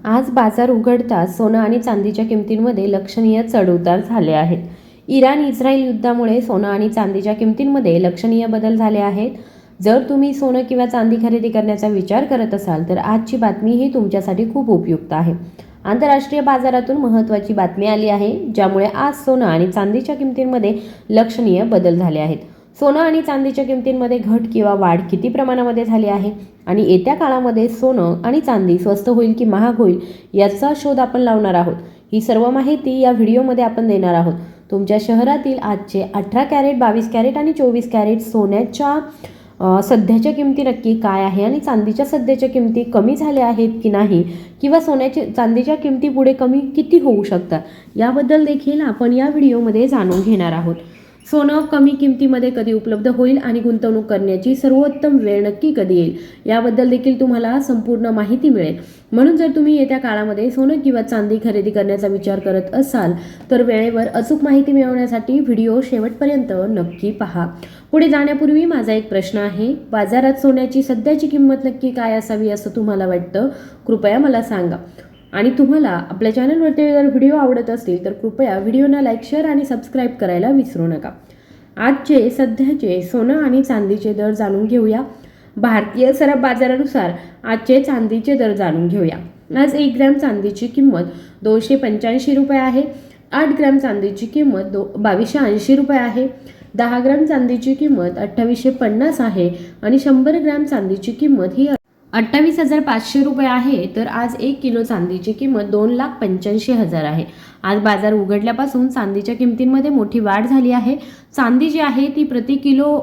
आज बाजार उघडताच सोनं आणि चांदीच्या किमतींमध्ये लक्षणीय चढउतार झाले आहेत. इराण-इस्रायल युद्धामुळे सोनं आणि चांदीच्या किमतींमध्ये लक्षणीय बदल झाले आहेत. जर तुम्ही सोनं किंवा चांदी खरेदी करण्याचा विचार करत असाल तर आजची बातमी ही तुमच्यासाठी खूप उपयुक्त आहे. आंतरराष्ट्रीय बाजारातून महत्त्वाची बातमी आली आहे, ज्यामुळे आज सोनं आणि चांदीच्या किमतींमध्ये लक्षणीय बदल झाले आहेत. सोनं आणि चांदीच्या किमतींमध्ये घट किंवा वाढ किती प्रमाणामध्ये झाली आहे आणि येत्या काळामध्ये सोनं आणि चांदी स्वस्त होईल की महाग होईल याचा शोध आपण लावणार आहोत. ही सर्व माहिती या व्हिडिओमध्ये आपण देणार आहोत. तुमच्या शहरातील आजचे 18 कॅरेट, 22 कॅरेट आणि 24 कॅरेट सोन्याच्या सध्याच्या किमती नक्की काय आहे आणि चांदीच्या सध्याच्या किमती कमी झाल्या आहेत की नाही, किंवा चांदीच्या किमती पुढे कमी किती होऊ शकतात याबद्दल देखील आपण या व्हिडिओमध्ये जाणून घेणार आहोत. सोनं कमी किमतीमध्ये कधी उपलब्ध होईल आणि गुंतवणूक करण्याची सर्वोत्तम वेळ नक्की कधी येईल याबद्दल देखील तुम्हाला संपूर्ण माहिती मिळेल. म्हणून जर तुम्ही येत्या काळामध्ये सोनं किंवा चांदी खरेदी करण्याचा विचार करत असाल तर वेळेवर अचूक माहिती मिळवण्यासाठी व्हिडिओ शेवटपर्यंत नक्की पहा. पुढे जाण्यापूर्वी माझा एक प्रश्न आहे, बाजारात सोन्याची सध्याची किंमत नक्की काय असावी असं तुम्हाला वाटतं? कृपया मला सांगा. आणि तुम्हाला आपल्या चॅनलवरती जर व्हिडिओ आवडत असतील तर कृपया व्हिडिओला लाईक, शेअर आणि सबस्क्राईब करायला विसरू नका. आजचे सध्याचे सोनं आणि चांदीचे दर जाणून घेऊया. भारतीय सराफ बाजारानुसार आजचे चांदीचे दर जाणून घेऊया. आज 1 ग्रॅम चांदीची किंमत 285 रुपये आहे. 8 ग्रॅम चांदीची किंमत 2280 रुपये आहे. 10 ग्रॅम चांदीची किंमत 2850 आहे आणि 100 ग्रॅम चांदीची किंमत ही 28,500 रुपये आहे. तर आज 1 किलो चांदीची किंमत 2,85,000 आहे. आज बाजार उघडल्यापासून चांदीच्या किमतींमध्ये मोठी वाढ झाली आहे. चांदी जी आहे ती प्रति किलो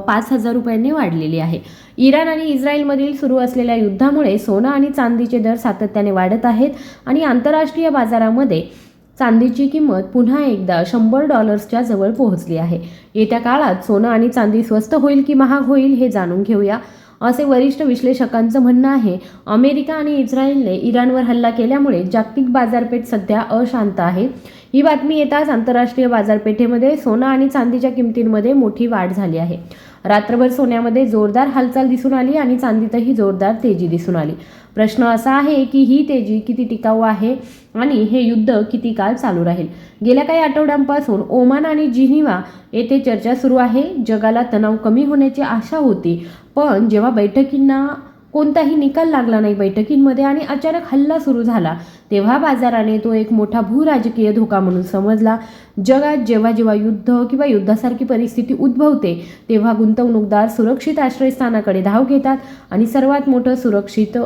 5,000 रुपयांनी वाढलेली आहे. इराण आणि इस्रायलमधील सुरू असलेल्या युद्धामुळे सोनं आणि चांदीचे दर सातत्याने वाढत आहेत आणि आंतरराष्ट्रीय बाजारामध्ये चांदीची किंमत पुन्हा एकदा $100च्या जवळ पोहोचली आहे. येत्या काळात सोनं आणि चांदी स्वस्त होईल की महाग होईल हे जाणून घेऊया. असे वरिष्ठ विश्लेषकांचं म्हणणं आहे. अमेरिका आणि इस्रायलने इराणवर हल्ला केल्यामुळे जागतिक बाजारपेठ सध्या अशांत आहे. ही बातमी येताच आंतरराष्ट्रीय बाजारपेठेमध्ये सोनं आणि चांदीच्या किमतींमध्ये मोठी वाढ झाली आहे. रात्रभर सोन्यामध्ये जोरदार हालचाल दिसून आली आणि चांदीतही जोरदार तेजी दिसून आली. प्रश्न असा आहे की ही तेजी किती टिकाऊ आहे आणि हे युद्ध किती काळ चालू राहील. गेल्या काही आठवड्यांपासून ओमान आणि जिनिव्हा येथे चर्चा सुरू आहे. जगाला तणाव कमी होण्याची आशा होती, पण जेव्हा बैठकींना कोणताही निकाल लागला नाही बैठकींमध्ये आणि अचानक हल्ला सुरू झाला तेव्हा बाजाराने तो एक मोठा भूराजकीय धोका म्हणून समजला. जगात जेव्हा जेव्हा युद्ध किंवा युद्धासारखी परिस्थिती उद्भवते तेव्हा गुंतवणूकदार सुरक्षित आश्रयस्थानाकडे धाव घेतात आणि सर्वात मोठं सुरक्षित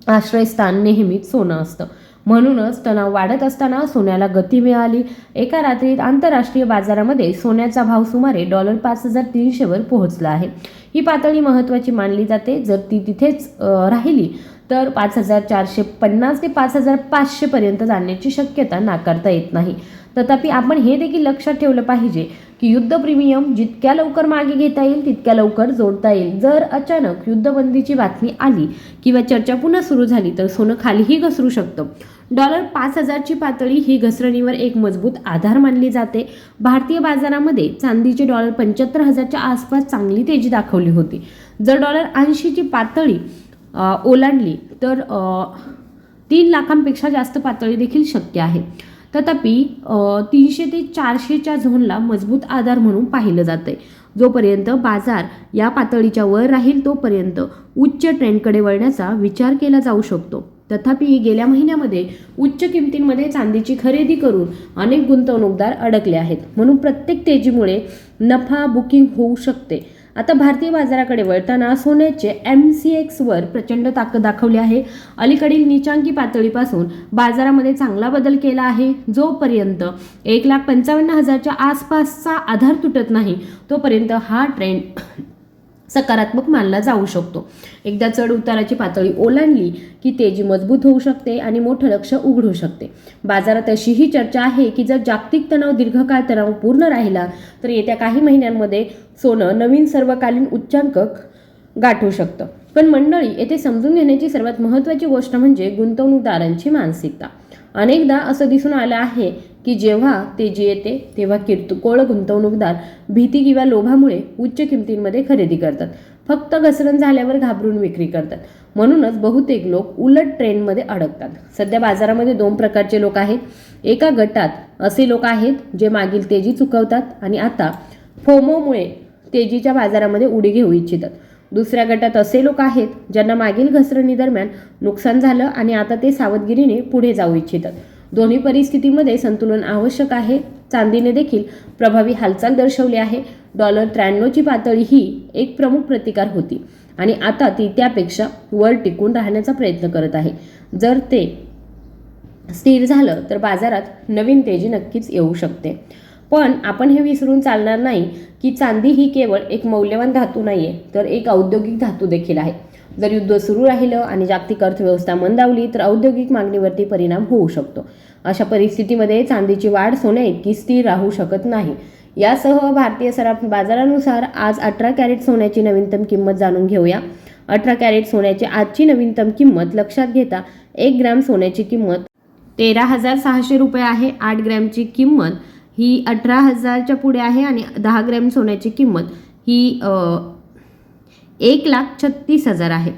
आश्रयस्थान नेहमीच सोनं असतं. म्हणूनच तणाव वाढत असताना सोन्याला गती मिळाली. एका रात्रीत आंतरराष्ट्रीय बाजारामध्ये सोन्याचा भाव सुमारे $5,300 वर पोहोचला आहे. ही पातळी महत्त्वाची मानली जाते. जर ती तिथेच राहिली तर 5,450 ते 5,500 पर्यंत जाण्याची शक्यता नाकारता येत नाही. तथापि आपण हे देखील लक्षात ठेवलं पाहिजे की युद्ध प्रीमियम जितक्या लवकर मागे घेता येईल तितक्या लवकर जोडता येईल. जर अचानक युद्धबंदीची बातमी आली किंवा चर्चा पुन्हा सुरू झाली तर सोनं खालीही घसरू शकतं. $5,000ची पातळी ही घसरणीवर एक मजबूत आधार मानली जाते. भारतीय बाजारामध्ये चांदीचे $75,000च्या आसपास चांगली तेजी दाखवली होती. जर $80ची पातळी ओलांडली तर 3 लाखांपेक्षा जास्त पातळी देखील शक्य आहे. तथापि 300 ते 400च्या झोनला मजबूत आधार म्हणून पाहिलं जाते. जोपर्यंत बाजार या पातळीच्या वर राहील तोपर्यंत उच्च ट्रेंडकडे वळण्याचा विचार केला जाऊ शकतो. तथापि गेल्या महिन्यामध्ये उच्च किमतींमध्ये चांदीची खरेदी करून अनेक गुंतवणूकदार अडकले आहेत. म्हणून प्रत्येक तेजीमुळे नफा बुकिंग होऊ शकते. आता भारतीय बाजाराकडे वळताना सोन्याचे MCX वर प्रचंड ताकद दाखवली आहे. अलीकडील नीचांकी पातळीपासून बाजारामध्ये चांगला बदल केला आहे. जोपर्यंत 1,55,000च्या आसपासचा आधार तुटत नाही तोपर्यंत हा ट्रेंड सकारात्मक मानला जाऊ शकतो. एकदा चढ उताराची पातळी ओलांडली की तेजी मजबूत होऊ शकते आणि मोठं लक्ष उघडू शकते. बाजारात अशीही चर्चा आहे की जर जागतिक तणाव दीर्घकाळ तणावपूर्ण राहिला तर येत्या काही महिन्यांमध्ये सोनं नवीन सर्वकालीन उच्चांक गाठू शकतं. पण मंडळी, येथे समजून घेण्याची सर्वात महत्त्वाची गोष्ट म्हणजे गुंतवणूकदारांची मानसिकता. अनेकदा असं दिसून आलं आहे की जेव्हा तेजी येते तेव्हा किरकोळ गुंतवणूकदार भीती किंवा लोभामुळे उच्च किमतींमध्ये खरेदी करतात. फक्त घसरण झाल्यावर घाबरून विक्री करतात. म्हणूनच बहुतेक लोक उलट ट्रेंडमध्ये अडकतात. सध्या बाजारामध्ये 2 प्रकारचे लोक आहेत. एका गटात असे लोक आहेत जे मागील तेजी चुकवतात आणि आता फोमोमुळे तेजीच्या बाजारामध्ये उडी घेऊ इच्छितात. दुसऱ्या गटात असे लोक आहेत ज्यांना मागील घसरणी दरम्यान नुकसान झालं आणि आता ते सावधगिरीने पुढे जाऊ इच्छितात. दोन्ही परिस्थितीमध्ये संतुलन आवश्यक आहे. चांदीने देखील प्रभावी हालचाल दर्शवली आहे. $93 ची पातळी ही एक प्रमुख प्रतिकार होती आणि आता ती त्यापेक्षा वर टिकून राहण्याचा प्रयत्न करत आहे. जर ते स्थिर झालं तर बाजारात नवीन तेजी नक्कीच येऊ शकते. पण आपण हे विसरून चालणार नाही की चांदी ही केवळ एक मौल्यवान धातू नाहीये, तर एक औद्योगिक धातू देखील आहे. जर युद्ध सुरू राहिलं आणि जागतिक अर्थव्यवस्था मंदावली तर औद्योगिक मागणीवरती परिणाम होऊ शकतो. अशा परिस्थितीमध्ये चांदीची वाढ सोन्या इतकी स्थिर राहू शकत नाही. यासह भारतीय सराफ बाजारानुसार आज 18 कॅरेट सोन्याची नवीनतम किंमत जाणून घेऊया. 18 कॅरेट सोन्याची आजची नवीनतम किंमत लक्षात घेता 1 ग्रॅम सोन्याची किंमत 13,600 रुपये आहे. 8 ग्रॅमची किंमत ही 18,000च्या पुढे आहे आणि 10 ग्रॅम सोन्याची किंमत ही 1,36,000 आहे.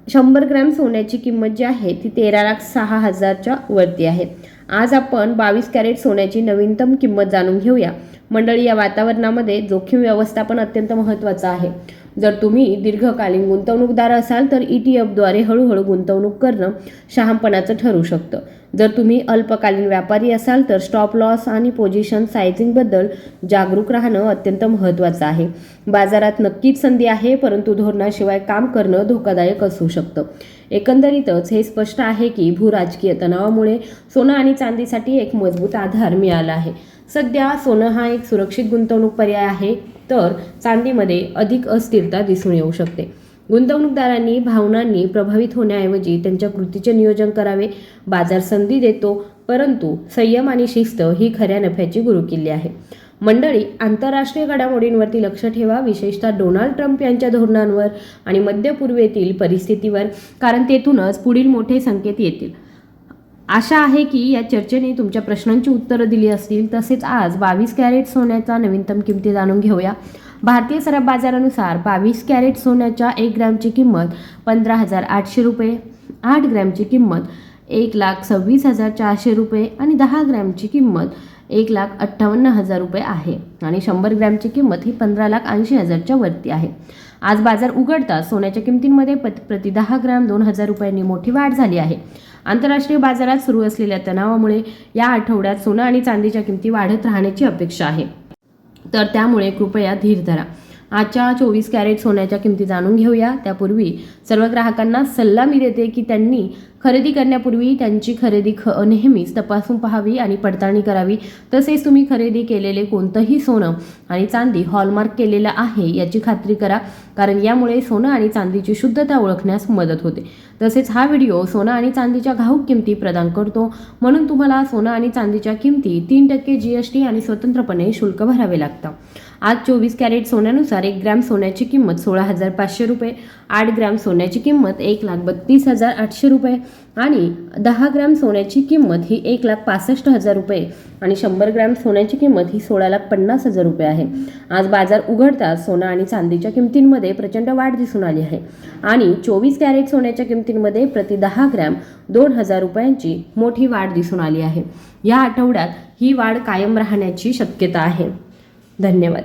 100 ग्रॅम सोन्याची किंमत जी आहे ती 13,06,000च्या वरती आहे. आज आपण 22 कॅरेट सोन्याची नवीनतम किंमत जाणून घेऊया. मंडळी, या वातावरणामध्ये जोखीम व्यवस्थापन अत्यंत महत्त्वाचं आहे. जर तुम्ही दीर्घकालीन गुंतवणूकदार असाल तर ETFद्वारे हळूहळू गुंतवणूक करणं शहाणपणाचं ठरू शकतं. जर तुम्ही अल्पकालीन व्यापारी असाल तर स्टॉप लॉस आणि पोझिशन सायझिंगबद्दल जागरूक राहणं अत्यंत महत्त्वाचं आहे. बाजारात नक्कीच संधी आहे, परंतु धोरणाशिवाय काम करणं धोकादायक असू शकतं. एकंदरीतच हे स्पष्ट आहे की भूराजकीय तणावामुळे सोनं आणि चांदीसाठी एक मजबूत आधार मिळाला आहे. सध्या सोनं हा एक सुरक्षित गुंतवणूक पर्याय आहे, तर चांदीमध्ये अधिक अस्थिरता दिसून येऊ शकते. गुंतवणूकदारांनी भावनांनी प्रभावित होण्याऐवजी त्यांच्या कृतीचे नियोजन करावे. बाजार संधी देतो, परंतु संयम आणि शिस्त ही खऱ्या नफ्याची गुरुकिल्ली आहे. मंडळी, आंतरराष्ट्रीय घडामोडींवरती लक्ष ठेवा, विशेषतः डोनाल्ड ट्रम्प यांच्या धोरणांवर आणि मध्य पूर्वेतील परिस्थितीवर, कारण तेथूनच पुढील मोठे संकेत येतील. आशा आहे की या चर्चेने तुमच्या प्रश्नांची उत्तरं दिली असतील. तसेच आज 22 कॅरेट सोन्याचा नवीनतम किमती जाणून घेऊया. भारतीय सराफ बाजारानुसार 22 कॅरेट सोन्याच्या 1 ग्रॅमची किंमत 15,800 रुपये, 8 ग्रॅमची किंमत 1,26,400 रुपये आणि 10 ग्रॅमची किंमत 1,58,000 रुपये आहे आणि 100 ग्रॅमची किंमत ही 15,80,000च्या वरती आहे. आज बाजार उघडताच सोन्याच्या किमतींमध्ये प्रति 10 ग्रॅम 2,000 रुपयांनी मोठी वाढ झाली आहे. आंतरराष्ट्रीय बाजारात सुरू असलेल्या तणावामुळे या आठवड्यात सोनं आणि चांदीच्या किमती वाढत राहण्याची अपेक्षा आहे, तर त्यामुळे कृपया धीर धरा. आजच्या 24 कॅरेट सोन्याच्या किमती जाणून घेऊया. त्यापूर्वी सर्व ग्राहकांना सल्ला मी देते की त्यांनी खरेदी करण्यापूर्वी त्यांची खरेदी नेहमीच तपासून पाहावी आणि पडताळणी करावी. तसेच तुम्ही खरेदी केलेले कोणतंही सोनं आणि चांदी हॉलमार्क केलेलं आहे याची खात्री करा, कारण यामुळे सोनं आणि चांदीची शुद्धता ओळखण्यास मदत होते. तसेच हा व्हिडिओ सोनं आणि चांदीच्या घाऊक किमती प्रदान करतो, म्हणून तुम्हाला सोनं आणि चांदीच्या किमती 3% GST आणि स्वतंत्रपणे शुल्क भरावे लागतं. आज 24 कॅरेट सोन्यानुसार 1 ग्रॅम सोन्याची किंमत 16,500 रुपये, 8 ग्रॅम सोन्याची किंमत 1,32,800 रुपये आणि 10 ग्रॅम सोन्याची किंमत ही 1,65,000 रुपये आणि 100 ग्रॅम सोन्याची किंमत ही 16,50,000 रुपये आहे. आज बाजार उघडताच सोनं आणि चांदीच्या किमतींमध्ये प्रचंड वाढ दिसून आली आहे आणि 24 कॅरेट सोन्याच्या किमतींमध्ये प्रति 10 ग्रॅम 2,000 रुपयांची मोठी वाढ दिसून आली आहे. या आठवड्यात ही वाढ कायम राहण्याची शक्यता आहे. धन्यवाद.